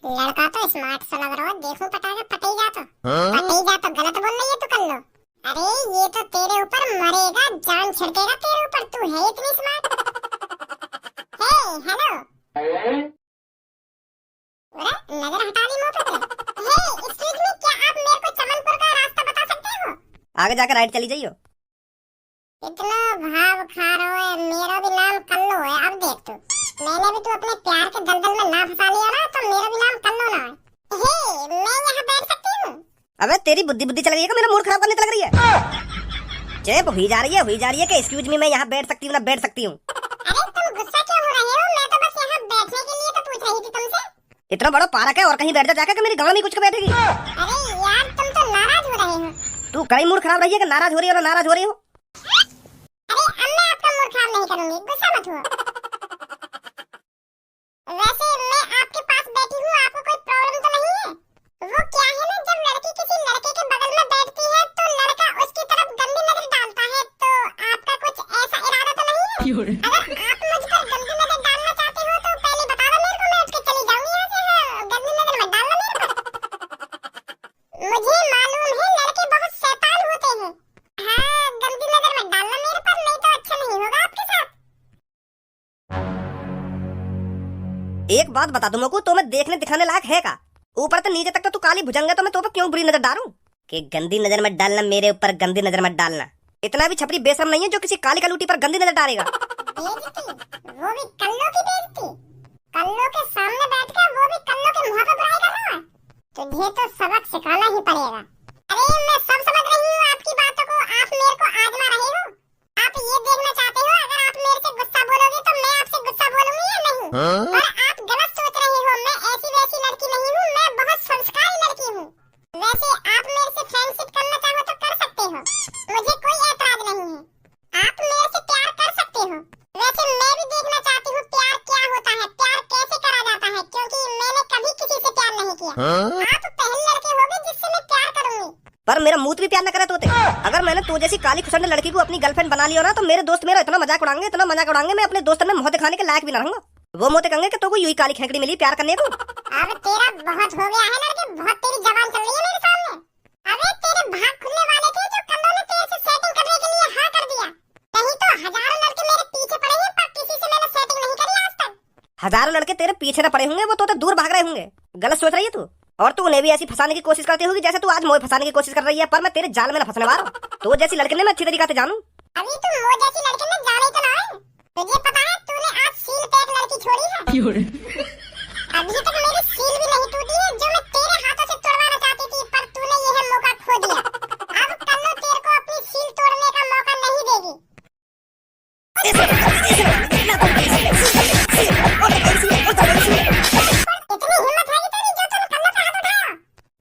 लड़का तो स्मार्ट सा लग रहा है, देखो पता है पता ही जा तो पता ही जा तो गलत बोल रही है तो कर लो। अरे ये तो तेरे ऊपर मरेगा, जान छिड़केगा तेरे ऊपर, तू है इतनी स्मार्ट। हे हेलो, नजर हटा ली मुंह पे। हे एक्सक्यूज मी, क्या आप मेरे को चमनपुर का रास्ता बता सकते हो? आगे जाकर राइट चली जाइयो। इतना भाव खा रहा है, मेरा भी नाम कल्लू है। अब देख तू, मैंने भी तू अपने प्यार के दलदल में ना फंसा लिया ना, तो मेरा भी नाम कल्लू ना है। हे मैं यहाँ बैठ सकती हूँ? अबे तेरी बुद्धि बुद्धि चल रही है क्या? मेरा मूड खराब करने लग रही है। चुप हुई जा रही है कि एक्सक्यूज मी मैं यहाँ बैठ सकती हूँ ना बैठ सकती हूँ। अरे तुम गुस्सा क्यों हो रहे हो? मैं तो बस यहाँ बैठने के लिए तो पूछ रही थी तुमसे। इतना बड़ा पार्क है और कहीं बैठ जा जाकर कि मेरी गांव में कुछ के बैठेगी। अरे यार तुम तो नाराज हो रहे हो। तू कहीं मूड खराब रही है कि नाराज हो रही है और नाराज हो रही हो? अरे अब मैं आपका मूड खराब नहीं करूंगी, गुस्सा मत हो। वैसे मैं आपके पास बैठी हूँ, आपको कोई प्रॉब्लम तो नहीं है? वो क्या है ना, जब लड़की किसी लड़के के बगल में बैठती है तो लड़का उसकी तरफ गंदी नजर डालता है, तो आपका कुछ ऐसा इरादा तो नहीं है? अगर आप मुझ पर गंदी नजर डालना चाहते हो तो पहले बता दो मेरे को, मैं उठ के चली जाऊंगी यहाँ से। हाँ, गंदी नजर मत डालना मेरे पर। मुझे मालूम है लड़के बहुत शैतान होते हैं। हाँ, गंदी नजर मत डालना मेरे पर, नहीं तो अच्छा नहीं होगा आपके साथ। एक बात बता दूं मोकू, तो मैं देखने दिखाने लायक है का? ऊपर से नीचे तक तो तू काली भुजंग है, तो मैं तो पे क्यों बुरी नजर डालूं? कि गंदी नजर मत डालना मेरे ऊपर, गंदी नजर मत डालना। इतना भी छपरी बेशरम नहीं है जो किसी काली कलूटी पर गंदी नजर डालेगा। बेइज्जती, वो भी कल्लो की बेइज्जती। कल्लो के सामने बैठकर वो भी कल्लो के मुंह पे बुराई कर रहा है। तुझे तो सबक सिखाना ही पड़ेगा। अरे मैं सब समझ रही हूँ आपकी बातों को, आप मेरे को आजमा रहे हो। आप ये देखना चाहते हो अगर आप मेरे से गुस्सा बोलोगे तो मैं आपसे गुस्सा बोलूंगी या नहीं। पर आप गलत सोच रहे हो, मैं ऐसी वैसी लड़की नहीं हूँ, मैं बहुत संस्कारी लड़की हूँ। वैसे आप मेरे से फ्रेंडशिप करना चाहो तो कर सकते हो, मुझे कोई ऐतराज नहीं है। आप मेरे से प्यार कर सकते हो। वैसे मैं भी देखना चाहती हूँ प्यार क्या होता है, प्यार कैसे करा जाता है, क्योंकि मैंने कभी किसी से प्यार नहीं किया। आप पहले लड़के होगे जिससे मैं प्यार करूंगी। पर मेरा मूत भी प्यार न करे तोते। अगर मैंने तू जैसी काली खुसंड लड़की को अपनी गर्लफ्रेंड बना लिया ना, तो मेरे दोस्त मेरा इतना मजाक उड़ाएंगे, मैं अपने दोस्तों में मुंह दिखाने के लायक भी ना रहूंगा। वो मोते कहेंगे कि तो कोई यूं ही काली खेकड़ी मिली प्यार करने को। अब तेरा बहुत हो गया है लड़के, बहुत तेरी जबान चल रही है मेरे सामने। अबे तेरे भाग खुलने वाले थे जो कल्लो ने तेरे से सेटिंग करने के लिए हाँ कर दिया। नहीं तो हजारों लड़के मेरे पीछे पड़े हैं, पर किसी से मैंने सेटिंग नहीं करी आज तक। हजारों लड़के तेरे पीछे न पड़े होंगे, वो तो दूर भाग रहे होंगे। गलत सोच रही है तू। और तू उन्हें भी ऐसी फंसाने की कोशिश करती होगी जैसे तू आज मोए फंसाने की कोशिश कर रही है, पर मैं तेरे जाल में न फंसने वाला हूं। तो जैसी लड़के ने मैं अच्छी तरीके से जानूं। अभी तुम वो जैसी लड़के ने जाने तो ना है। तुझे पता है तूने आज सील पे एक लड़की छोड़ी है। अभी तक मेरी सील भी नहीं टूटी है जो मैं तेरे हाथों से तोड़वाना चाहती थी, पर तूने यह मौका खो दिया। अब कल्लो तेरे को अपनी सील तोड़ने का मौका नहीं देगी। इतनी हिम्मत है तेरी जो तूने कल्लो का हाथ उठाया।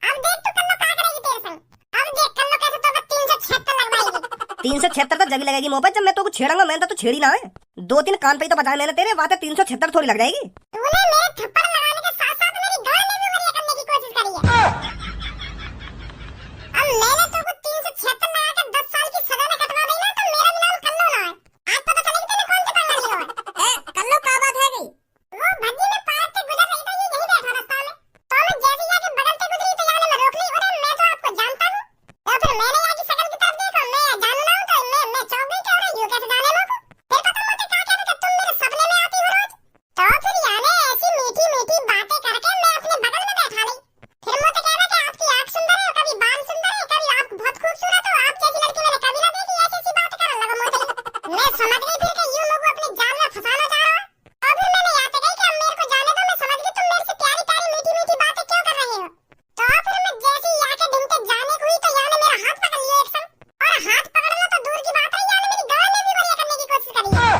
अब देख तू कल्लो क्या करेगी तेरे संग। अब देख कल्लो कैसे तो 376 लगवाएगी। 376 तो जब लगेगी मुंह पे, जब मैं तो छेड़ूंगा। मैंने तो छेड़ी ना है, 2-3 कान पे तो बजाए मैंने तेरे, बात 376 थोड़ी लग जाएगी। तूने मेरे थप्पड़ लगाने के साथ साथ मेरी गाल में भी उंगलियां करने की कोशिश करी है। अब मैंने तो कुछ 376 लगाकर 10 साल की सजा में कटवा दी ना, तो मेरा भी नाम कल्लो ना है। आज पता चलेगी तूने कौन सी पगला लिया है। कल्लो क्या बात है गई? वो भज्जी में पार्क से गुजर रही थी, ये यहीं बैठा रास्ता में, तो मैं जैसे जाके बगल से गुजरी तो जाने में रोक ली। अरे मैं तो आपको जानता हूँ। तो फिर मैंने यहाँ की शक्ल की तरफ देखा, मैं जानू ना हूँ तो मैं चौंक गई। क्या हो रहा है, यूं कैसे जाने लोग? फिर पता मुझे क्या कहना कि तुम मेरे सपने में आती हो रोज। तो फिर यानी ऐसी मीठी मीठी बातें करके मैं अपने बगल में बैठा ली। फिर मुझे कहना कि आपकी आंख सुंदर है, कभी बाल सुंदर है, कभी आप बहुत खूबसूरत हो, आप जैसी लड़की मैंने कभी ना देखी। ऐसी ऐसी बातें करने लगा मुझे। मैं समझ गई फिर कि यूं लोग अपने जाल में फंसाना चाह रहा है। और फिर मैंने यहाँ से कही कि अब मेरे को जाने दो, मैं समझ गई तुम मेरे से प्यारी प्यारी मीठी मीठी बातें क्यों कर रहे हो। तो फिर मैं जैसे ही यहाँ के ढूंढते जाने को हुई तो यानी मेरा हाथ पकड़ लिया एक संग, और हाथ पकड़ना तो दूर की बात है, यानी मेरी गाल में भी बढ़िया करने की कोशिश करी है।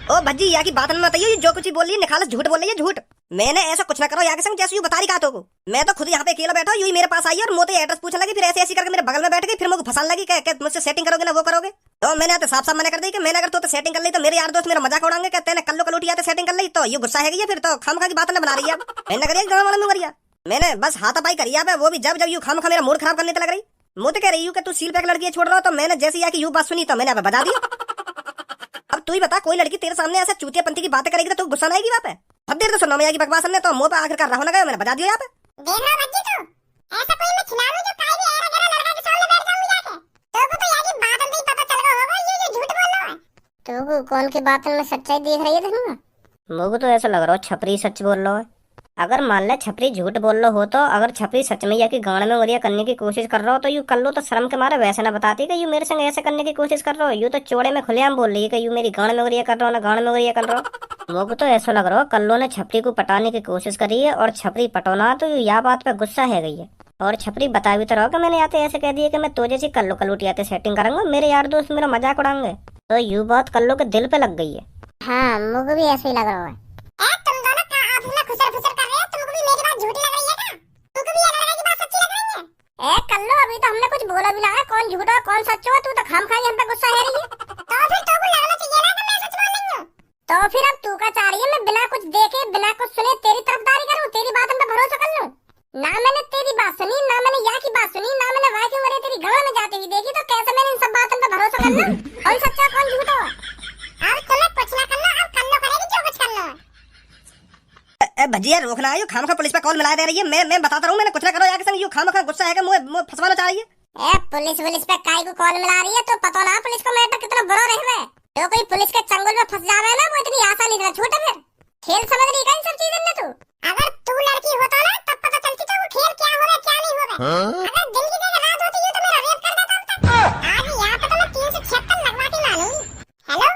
ओ भज्जी यहाँ की बात में बताइए, जो कुछ बोल रही है निखालस झूठ बोल रही है, झूठ। मैंने ऐसा कुछ ना करो यहाँ के संग जैसे यूं बता रही कातों को। मैं तो खुद यहाँ पे अकेला बैठा, यूं ही मेरे पास आई और मोते एड्रेस पूछने लगी, फिर ऐसे ऐसी करके मेरे बगल में बैठ गई, फिर मुझे फंसाने लगी कि मुझसे सेटिंग करोगे ना वो करोगे। तो मैंने आते साफ साफ मना कर दी कि मैंने अगर तो सेटिंग कर ली तो मेरे यार दोस्त मेरा मजाक उड़ाएंगे, कहते हैं कल्लो कलोटी आते सेटिंग कर ली, तो ये गुस्सा है फिर तो खामखा की बात न बना रही है। मैंने करिए गाँव वालों में करिया, मैंने बस हाथापाई करी है, वो भी जब जब यूं खामखा मेरा मूड खराब करने लग रही। मुझे कह रही हूँ कि तू सील पैक लड़की छोड़ रहा हो, तो मैंने जैसे यहाँ की यूं बात सुनी तो मैंने बजा दी। अब तू ही बता, कोई लड़की तेरे सामने ऐसा चूतियापंथी की बातें करेगी तो तू गुस्सा नहीं आएगी वहाँ पे? अब देर तो सुनना मैं की बकवास ने तो मुंह पे आखिर कर रहा हूं ना गया मैंने बता दिया यहाँ पे। देख लो भज्जी तू, ऐसा कोई मैं खिला लूं जो काई भी ऐरा गैरा लड़का के सामने बैठ जाऊं जाके। तो को तो यार की बात नहीं पता चल रहा होगा ये जो झूठ बोल रहा है। तो को कौन की बात में सच्चाई दिख रही है तुमको? मुझे तो ऐसा लग रहा है छपरी सच बोल रहा है। अगर मान ले छपरी झूठ बोल रहा हो तो अगर छपरी सच में या कि गाड़ में वरिया करने की कोशिश कर रहा हो तो यू कर लो तो शर्म के मारे वैसे ना बताती कि यू मेरे संग ऐसे करने की कोशिश कर रहा हो। यू तो चौड़े में खुलेआम बोल रही है कि यू मेरी गाड़ में वरिया कर रहा हो ना गाड़ में वरिया कर रहा हो। मुझे तो ऐसा लग रहा है कल्लो ने छपरी को पटाने की कोशिश करी है और छपरी पटोना तो यू या बात पे गुस्सा है गई है। और छपरी बता भी तो रहो कि मैंने आते ऐसे कह दिया कि मैं तो जैसी कल्लो कलूटी आते सेटिंग करूंगा, मेरे यार दोस्त मेरा मजाक उड़ाएंगे। तो यू बात कल्लो के दिल पे लग गई है। हाँ मुझे भी ऐसे ही लग रहा है। तुम दोनों का आपस में खुसर खुसर कर रहे हो, तुमको भी मेरी बात झूठी लग रही है क्या? तुमको भी ये लड़का की बात सच्ची लग रही है? कल्लो अभी तो हमने कुछ बोला भी ना है, कौन झूठा कौन सच हो, तू तो खामखाई हम पे गुस्सा है रही है। तो फिर तो को लगना चाहिए ना कि मैं सच बोल रही हूं। तो फिर अब तू का चाह रही है मैं बिना कुछ देखे बिना कुछ सुने तेरी तरफदारी करूं, तेरी बात हम पे भरोसा कर लूं? ना मैंने तेरी बात सुनी, ना मैंने यहाँ की बात सुनी, ना मैंने वहाँ की मरे तेरी गाँव में जाते हुए देखी, तो कैसे मैंने इन सब बातों पे भरोसा कर लूं? कौन सच्चा कौन झूठा? अब तुम्हें कुछ ना करना, अब कल्लो करेगी जो कुछ करना है। भजिया रोकना है, खाम खा पुलिस पे कॉल मिला दे रही है। मैं बताता रहूं मैंने कुछ ना करो यार के संग, यू खाम खा गुस्सा है कि मुझे फंसवाना चाह रही है। पुलिस पे काई को कॉल मिला रही है तो पता ना पुलिस को मैटर कितना बुरा रहे। जो कोई पुलिस के चंगुल में फंस जावे ना वो इतनी आसानी से छूटे। फिर खेल समझ रही है इन सब चीजों में तू? अगर तू लड़की होता ना तब पता चलती तो वो खेल क्या होगा क्या नहीं होगा। अगर दिल की जगह रात होती तो मेरा रेप कर देता अब तक। आज यहाँ पे तो मैं 376 लगवा के मानूंगी। हेलो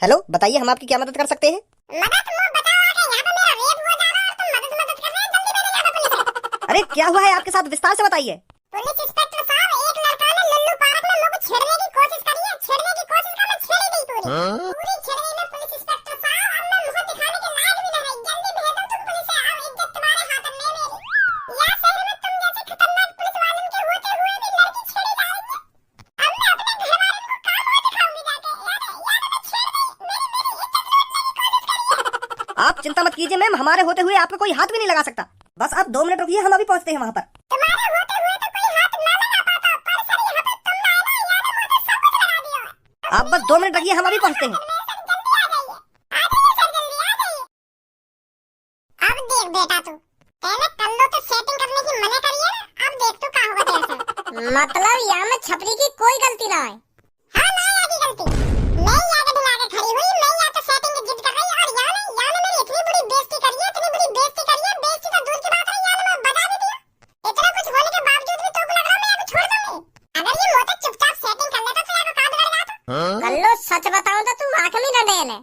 हेलो बताइए हम आपकी क्या मदद कर सकते हैं? मदद वो बताओ आगे, यहाँ पे मेरा रेप हो जा रहा है और तुम मदद कर रहे हैं, जल्दी भेजो यहाँ पे पुलिस है। अरे क्या हुआ है आपके साथ, विस्तार से बताइए। पुलिस इंस्पेक्टर साहब, एक लड़का ने लल्लू पार्क में मुझे छेड़ने की कोशिश करी है। छेड़ने की कोशिश का मैं छेड़ दी पूरी छेड़ दी मैं पुलिस इंस्पेक्टर साहब। अब मैं मुझे दिखाने के लायक भी नहीं, जल्दी भेज दो तुम पुलिस से, अब इज्जत तुम्हारे हाथ में मेरी। या शहर में तुम जैसे खतरनाक पुलिस वालों के होते हुए भी लड़की छेड़ी जा रही है। अब मैं अपने घर वालों को काम और दिखाऊंगी जाके, यार मैं छेड़ दी, मेरी इज्जत लूटने की कोशिश करी है। आप चिंता मत कीजिए मैम, हमारे होते हुए आपका कोई हाथ भी नहीं लगा सकता। बस आप 2 मिनट रुकिए, हम अभी पहुंचते हैं वहाँ पर। तुम्हारे होते हुए तो कोई हाथ ना लगा पाता, पर सर यहाँ पे तुम आए ना, यार मुझे सब कुछ लगा दिया। आप बस 2 मिनट रखिए, हम अभी पहुंचते हैं। अब देख बेटा तू, पहले कल्लो तो सेटिंग करने की मना करी है ना, अब देख तू क्या होगा तेरे साथ। मतलब यहाँ में छपरी की कोई गलती ना है। हाँ ना आगे गलती, मैं ही आगे ढिला के खड़ी हुई, मैं यहाँ तो सेटिंग की जिद कर रही और यहाँ ने मेरी इतनी बड़ी बेइज्जती करी है, इतनी बड़ी बेइज्जती करी है, बेइज्जती तो दूर की बात है, यहाँ मैं बता भी दिया। इतना कुछ होने के बावजूद भी तो को लग रहा मैं अभी छोड़ दूंगी। अगर ये मोटे चुपचाप सेटिंग कर लेता तो यार का बिगड़ जाता। कल्लो सच बताऊं तो तू आंख में न डेले।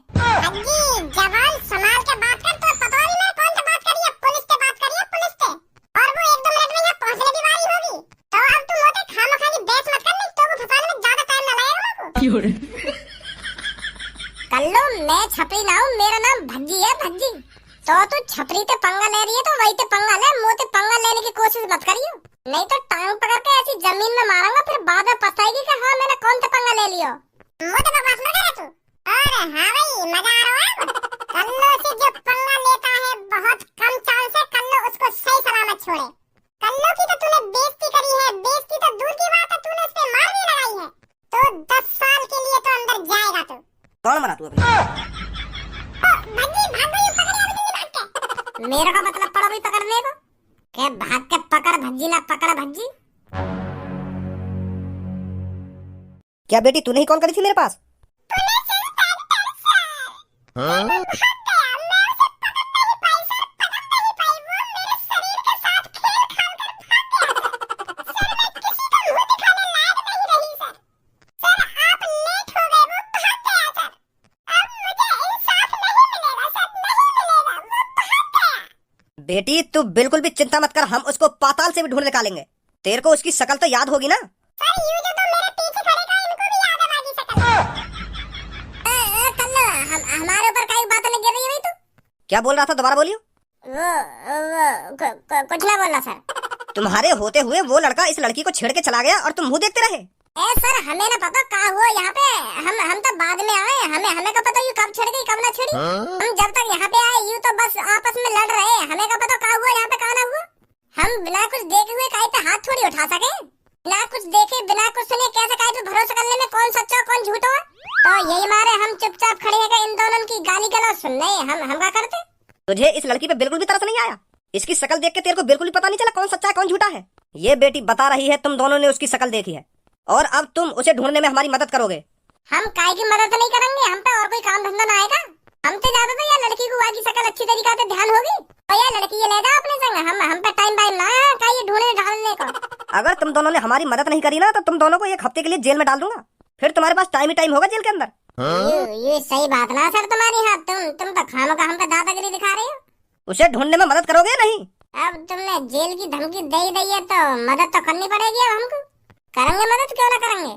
अजी जवान संभाल के बात कर, तो पता नहीं मैं कौन से बात करी है, पुलिस से बात करी है, पुलिस से। और वो 1-2 मिनट में यहाँ पहुंचने की बारी होगी। तो अब तू मोटे खामखानी बहस मत कर, नहीं तो वो फंसाने में ज्यादा टाइम ना लगेगा बाबू। कल्लो मैं छपरी ना हूँ, मेरा नाम भज्जी है, भज्जी। तो तू छपरी ते पंगा ले रही है तो वही ते पंगा ले, मोटे पंगा लेने की कोशिश मत करियो, नहीं तो टांग पकड़ के ऐसी जमीन में मारूंगा, फिर बाद में पछताएगी कि हाँ मैंने कौन सा पंगा ले लियो। मोटे बकवास मत कर तू। अरे हाँ भाई मजा आ रहा है। कल्लो से जो पंगा लेता है बहुत कम चांस है कल्लो उसको सही सलामत छोड़े। कल्लो की तो तूने बेइज्जती करी है, बेइज्जती तो दूर की बात है, तूने उस पे मार भी लगाई है, तो 10 साल के लिए तो अंदर जाएगा तू। कौन मना तू अभी? भज्जी भाग गई, पकड़ अभी भाग के। मेरे का मतलब पड़ा भी पकड़ने को, के भाग के पकड़ भज्जी ना पकड़ भज्जी। क्या बेटी तूने ही कॉल करी थी मेरे पास? बेटी तू बिल्कुल भी चिंता मत कर, हम उसको पाताल से भी ढूंढ निकालेंगे। तेरे को उसकी शकल तो याद होगी ना? सर यूं जो तो मेरे पीछे खड़े था इनको भी याद है बाकी शकल। कल्लो हमारे ऊपर कई बातें लग रही है। तो क्या बोल रहा था, दोबारा बोलियो। कुछ ना बोलना सर। तुम्हारे होते हुए वो लड़का इस लड़की को छेड़ के चला गया और तुम मुंह देखते रहे। सर हमें ना पता क्या हुआ यहाँ पे, हम तो बाद में आए, हमें का पता ये कब छेड़ गई कब ना छेड़ी। हम जब तक यहाँ पे आए यूं तो बस आपस में लड़ रहे, हमें का पता क्या हुआ यहाँ पे क्या ना हुआ। हम बिना कुछ देखे हुए काई पे हाथ थोड़ी उठा सके, बिना कुछ देखे बिना कुछ सुने कैसे काई पे भरोसा करने में कौन सच्चा कौन झूठा है। तो यही मारे हम चुपचाप खड़े हैं इन दोनों की गाली गलौज सुन रहे, हम क्या करते। तुझे इस लड़की पे बिल्कुल भी तरस नहीं आया? इसकी शक्ल देख के तेरे को बिल्कुल भी पता नहीं चला कौन सच्चा है कौन झूठा है? ये बेटी बता रही है तुम दोनों ने उसकी शक्ल देखी है और अब तुम उसे ढूंढने में हमारी मदद करोगे। हम काय की मदद नहीं करेंगे, हम पे और कोई काम धंधा ना आएगा। हमसे ज्यादा तो ये लड़की को आगे शक्ल अच्छी तरीका से ध्यान होगी और ये लड़की ये ले जा अपने संग। हम पे टाइम ना है का ये ढूंढने ढालने को। अगर तुम दोनों ने हमारी मदद नहीं करी ना तो तुम दोनों को 1 हफ्ते के लिए जेल में डाल दूंगा। फिर तुम्हारे पास टाइम ही टाइम होगा जेल के अंदर। ये सही बात ना सर तुम्हारी। हाँ तुम तो खामोखा हम पे दादागिरी दिखा रहे हो। उसे ढूंढने में मदद करोगे नहीं? अब तुमने जेल की धमकी दे ही दी है तो मदद तो करनी पड़ेगी। अब हमको करेंगे मदद, क्यों ना करेंगे।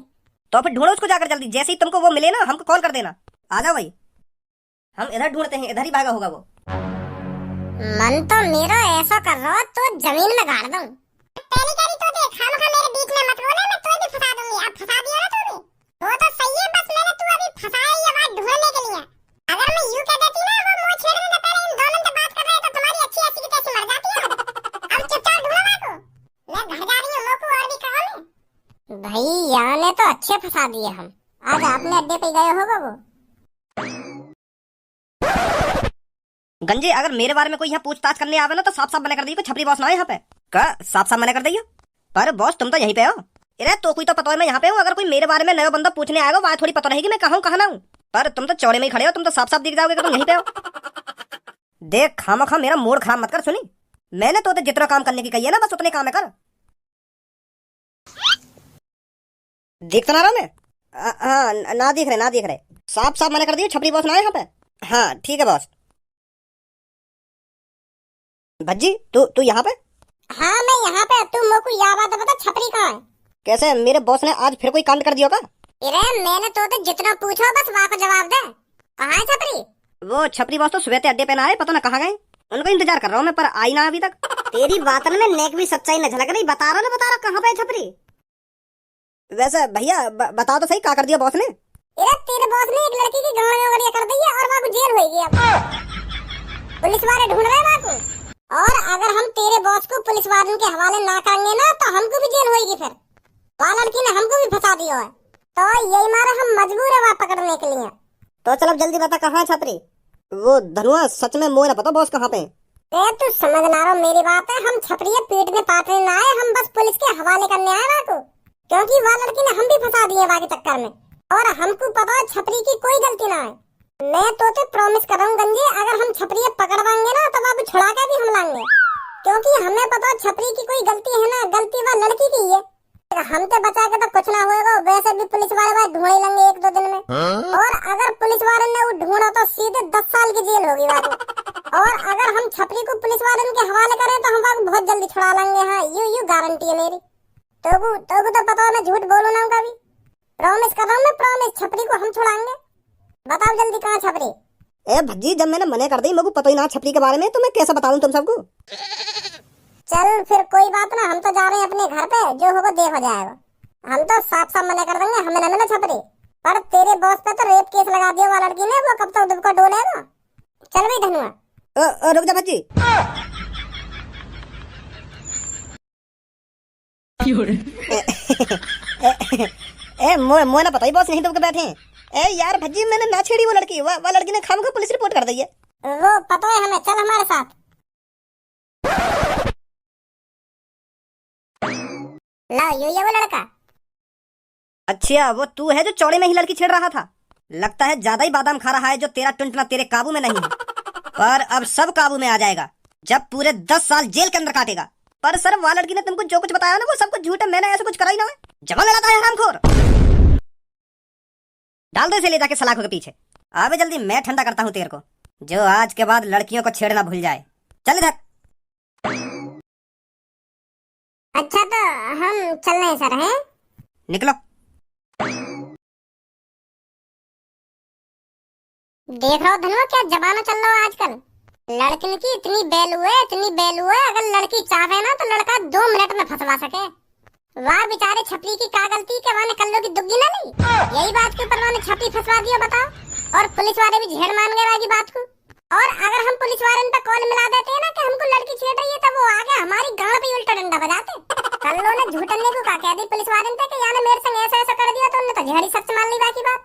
तो फिर ढूंढो उसको जाकर जल्दी। जैसे ही तुमको वो मिले ना हमको कॉल कर देना। आ जाओ भाई, हम इधर ढूंढते हैं, इधर ही भागा होगा वो। मन तो मेरा ऐसा कर रहा तो जमीन में गाड़ दूं। पहली करी तो देख, खामोखा मेरे बीच में मत बोले, मैं तुम्हें भी फंसा दूंगी। अब फंसा दिया ना तूने, वो तो सही है। बस मैंने तू अभी फंसाया ये बात ढूंढने के लिए। अगर मैं यूं कह देती ना वो मुंह छेड़ने से पहले इन दोनों से बात कर रहे तो तुम्हारी अच्छी ऐसी की तैसी मर जाती है। अब चुपचाप ढूंढो बाको, मैं घर जा रही हूं। मोको और भी काम है भाई। यहाँ ने तो अच्छे फंसा दिए हम। आज आपने अड्डे पे गए होगा वो। गंजे, अगर मेरे बारे में कोई यहाँ पूछताछ करने आवे ना तो साफ साफ मना कर दियो। छपरी बॉस ना है यहाँ पे का, साफ साफ मना कर दियो। पर बॉस तुम तो यहीं पे हो। अरे तो कोई तो पता है मैं यहाँ पे हूँ। अगर कोई मेरे बारे में नया बंदा पूछने आएगा वहाँ थोड़ी पता रहेगी मैं कहाँ हूँ कहाँ ना हूँ। पर तुम तो चौड़े में ही खड़े हो, तुम तो साफ साफ दिख जाओगे कि तुम यहीं पे हो। देख खामखा मेरा मूड खराब मत कर। सुनी, मैंने तो जितना काम करने की कही है ना बस उतने काम है कर। देख तो ना रहा मैं? हाँ ना दिख रहे, ना दिख रहे। साफ साफ मना कर दियो, छपरी बॉस ना है यहाँ पे। हाँ ठीक है बॉस। भज्जी तू यहाँ पे? हाँ मैं यहाँ पे। तू मोको या बात बता, छपरी कहाँ है? कैसे मेरे बॉस ने आज फिर कोई कांड कर दिया का? अरे मैंने तो जितना पूछा बस वहाँ को जवाब दे। कहाँ है छपरी? वो छपरी बॉस तो सुबह से अड्डे पे ना आए, पता ना कहाँ गए। उनका इंतजार कर रहा हूँ मैं पर आई ना अभी तक। तेरी बात में नेक भी सच्चाई न झलक रही। बता रहा कहाँ पे है छपरी। वैसे भैया बता तो सही, क्या कर दिया बॉस ने? अरे तेरे बॉस ने एक लड़की की गाड़ी कर दी है और वहाँ को जेल होगी। अब पुलिस वाले ढूंढ रहे हैं वहाँ को। और अगर हम तेरे बॉस को पुलिस वालों के हवाले ना करेंगे ना तो हमको भी जेल होगी। फिर वहाँ लड़की ने हमको भी फंसा दिया है तो यही मारे हम मजबूर है वहाँ पकड़ने के लिए। तो चल अब जल्दी बता कहाँ है छपरी। वो धनुआ सच में मोह न पता बॉस कहाँ पे। तू समझ ना रहा मेरी बात है। हम छपरी पीट में पाटने ना आए, हम बस पुलिस के हवाले करने आए वहाँ को। क्योंकि वहाँ लड़की ने हम भी फंसा दिए वहाँ के चक्कर में और हमको पता है छपरी की कोई गलती ना है। मैं तो प्रॉमिस कर रहा हूँ गंजे, अगर हम छपरी पकड़वाएंगे ना तो बाबू छुड़ा के भी हम लाएंगे। क्योंकि हमें पता है छपरी की कोई गलती है ना, गलती वह लड़की की है। हम तो बचा के तो कुछ ना होएगा। वैसे भी पुलिस वाले बात ढूंढ ही लेंगे 1-2 दिन में। और अगर पुलिस वाले ने वो ढूंढा तो सीधे 10 साल की जेल होगी बाबू। और अगर हम छपरी को पुलिस वाले के हवाले करें तो हम बाबू बहुत जल्दी छुड़ा लेंगे। हाँ यू गारंटी है मेरी। तो पता है मैं झूठ बोलू ना कभी। प्रॉमिस कर रहा हूँ मैं, प्रॉमिस। छपरी को हम छुड़ाएंगे। बताओ जल्दी कहाँ छपरी? ए भज्जी, जब मैंने मना कर दी मेरे को पता ही ना छपरी के बारे में तो मैं कैसे बताऊं तुम सबको। चल फिर कोई बात ना, हम तो जा रहे हैं अपने घर पे। जो होगा देख हो जाएगा। हम तो साफ साफ मना कर देंगे, हमें न मिला छपरी। पर तेरे बॉस पे तो रेप केस लगा दिया वो लड़की ने। वो कब तक दुबका डोलेगा। चल भाई धनुआ। रुक जा भज्जी। मोह ना पता ही बॉस नहीं तो बैठे हैं। ए यार भज्जी, मैंने ना छेड़ी वो लड़की। वो लड़की ने खामखा पुलिस रिपोर्ट कर दी है। वो पता है हमें, चल हमारे साथ। ला ये वो लड़का। अच्छा वो तू है जो चौड़े में ही लड़की छेड़ रहा था। लगता है ज्यादा ही बादाम खा रहा है जो तेरा टुनटुना तेरे काबू में नहीं है। पर अब सब काबू में आ जाएगा जब पूरे 10 साल जेल के अंदर काटेगा। पर सर वो लड़की ने तुमको जो कुछ बताया ना वो सब कुछ झूठ है। मैंने ऐसा कुछ करा ही ना है। जमा लड़ाता है हरामखोर। डाल दे इसे ले जाके सलाखों के पीछे। आवे जल्दी, मैं ठंडा करता हूँ तेरे को, जो आज के बाद लड़कियों को छेड़ना भूल जाए। चल इधर। अच्छा तो हम चल रहे हैं सर। हैं निकलो। देख रहा हो धनुआ क्या जमाना चल रहा है आजकल। लड़की की इतनी वैल्यू है, इतनी वैल्यू है। अगर लड़की चाहे ना तो लड़का 2 मिनट में फंसवा सके। वाह बेचारे छपरी की क्या गलती के वाने कल्लो की दुग्गी ना ली। यही बात के ऊपर वाने छपरी फंसवा दिया बताओ। और पुलिस वाले भी झेड़ मान गए वाली बात को। और अगर हम पुलिस वाले पे कॉल मिला देते हैं ना कि हमको लड़की छेड़ रही है तो वो आगे हमारी गांड पे उल्टा डंडा बजाते। कल्लो ने झूठने को कहा दी पुलिस वाले पे कि याने मेरे संग ऐसा ऐसा कर दिया तो उन्होंने तो झेड़ी सच मान ली बाकी बात।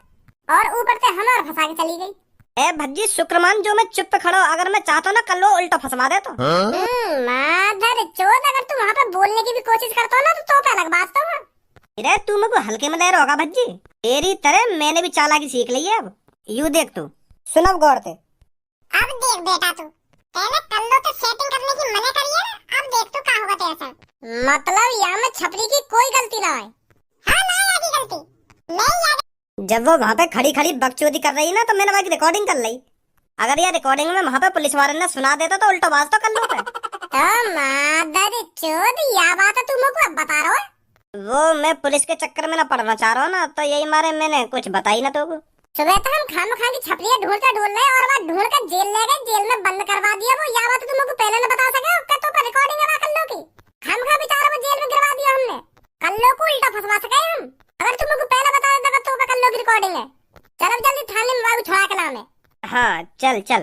और ऊपर से हमारा फंसा के चली गई। ए भज्जी शुक्रमान जो मैं चुप पे खड़ा हूं, अगर मैं चाहता हूं ना कल वो उल्टा फंसवा दे तो। माधर चोद, अगर तू वहाँ पे बोलने की भी कोशिश करता हो ना तो पे अलग बात तो है। अरे तू मेरे को हल्के में ले रहा होगा भज्जी, तेरी तरह मैंने भी चालाकी सीख ली है अब। यू देख तू, सुनब गौर से। अब देख बेटा तू, पहले कल्लो तो सेटिंग करने की मना करी है, अब देख तू क्या होगा तेरे साथ। मतलब यहाँ में छपरी की कोई गलती ना है। हाँ ना आगे गलती नहीं आगे। जब वो वहाँ पे खड़ी खड़ी बकचोदी कर रही ना तो मैंने वहाँ की रिकॉर्डिंग कर ली। अगर ये रिकॉर्डिंग में वहाँ पे पुलिस वाले ने सुना देता तो उल्टा बात तो कर लो पे। मादर चोद, या बात है तू मेरे को अब बता रहा है। वो मैं पुलिस के चक्कर में ना पड़ना चाह रहा हूँ ना, तो यही मारे मैंने कुछ बताई ना तो। सुबह तक हम खाम की छपरियाँ ढूंढ रहे और वहाँ ढूंढ कर जेल ले गए, जेल में बंद करवा दिया। वो या बात तुम लोग को पहले न बता सके क्या? तो रिकॉर्डिंग है कल्लो की, खाम खा बेचारा वो जेल में गिरवा दिया हमने। कल्लो को उल्टा फंसवा सके हम, अगर तुम लोग को पहले बता देता तो कल्लो की रिकॉर्डिंग है। चल अब जल्दी थाने में बाबू छुड़ा के लाओ मैं। हाँ चल चल।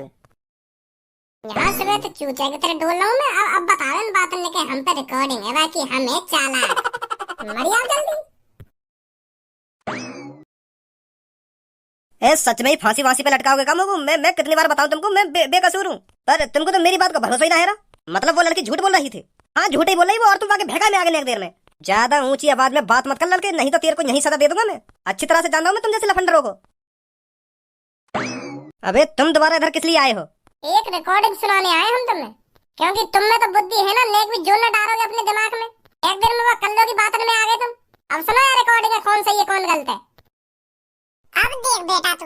यहाँ सुबह तो चूचे की तरह ढूंढ रहा हूँ मैं। अब बता रहे बात कि हम पे रिकॉर्डिंग है बाकी हमें चाला मरिया जल्दी। ए सच में ही फांसी वांसी पे लटकाओगे का मुझको? मैं कितनी बार बताऊं तुमको, मैं बेकसूर हूँ, पर तुमको तो मेरी बात का भरोसा ही ना है। मतलब वो लड़की झूठ बोल रही थी। हाँ झूठ ही बोल रही वो, और तुम आगे भगा में आगे एक देर में। ज्यादा ऊंची आवाज में बात मत कर लड़के, नहीं तो तेरे को यही सजा दे दूंगा मैं। अच्छी तरह से जानता हूँ मैं तुम जैसे लफंडरों को। अबे तुम दोबारा इधर किस लिए आए हो? एक रिकॉर्डिंग सुनाने आए हम तुम्हें, क्योंकि तुम में तो बुद्धि है ना, नेक भी जोड़ न डालोगे अपने दिमाग में। एक दिन में वो कल्लो की बात में आ गए तुम। अब सुनो यार रिकॉर्डिंग है, कौन सही है कौन गलत है। अब देख बेटा तू,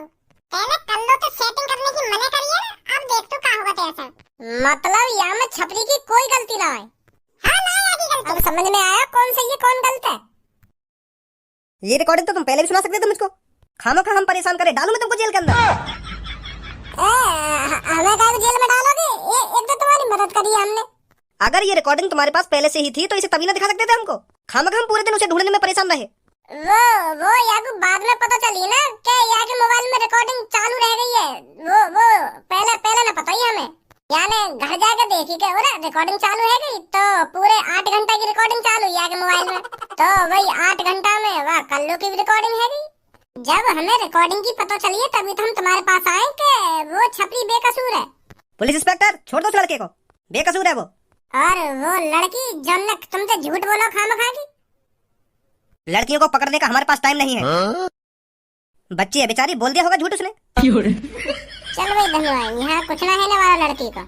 पहले कल्लो तो सेटिंग करने की मना करी है, अब देख तू क्या होगा तेरे साथ। मतलब यहाँ में छपरी की कोई गलती ना है। हाँ ना आगे गलती। अब समझ में आया कौन सही है कौन गलत है। ये रिकॉर्डिंग तो तुम पहले भी सुना सकते थे मुझको। खामोखा हम परेशान करे, डालू मैं तुमको जेल के अंदर। हमें क्या जेल में डालोगे? एक तो तुम्हारी मदद करी है हमने। अगर ये रिकॉर्डिंग तुम्हारे पास पहले से ही थी तो इसे तभी ना दिखा सकते थे हमको। खामोखा हम पूरे दिन उसे ढूंढने में परेशान रहे। वो यार बाद में पता चली ना कि यार के मोबाइल में रिकॉर्डिंग चालू रह गई है। वो पहले ना पता ही हमें। यानी घर जाके देखी के अरे रिकॉर्डिंग चालू है गई, तो पूरे 8 घंटा की रिकॉर्डिंग चालू यार के मोबाइल में। तो वही 8 घंटा में वाह कल्लू की भी रिकॉर्डिंग है गई। जब हमें रिकॉर्डिंग की पता चली है तभी तो हम तुम्हारे पास आए कि वो छपरी बेकसूर है। पुलिस इंस्पेक्टर छोड़ दो उस लड़के को, बेकसूर है वो। और वो लड़की जो ने तुमसे झूठ बोलो खामखा की। लड़कियों को पकड़ने का हमारे पास टाइम नहीं है। बच्ची है बेचारी, बोल दिया होगा झूठ उसने। चल भाई धन्यवाद, यहाँ कुछ ना है ना वाला लड़की का।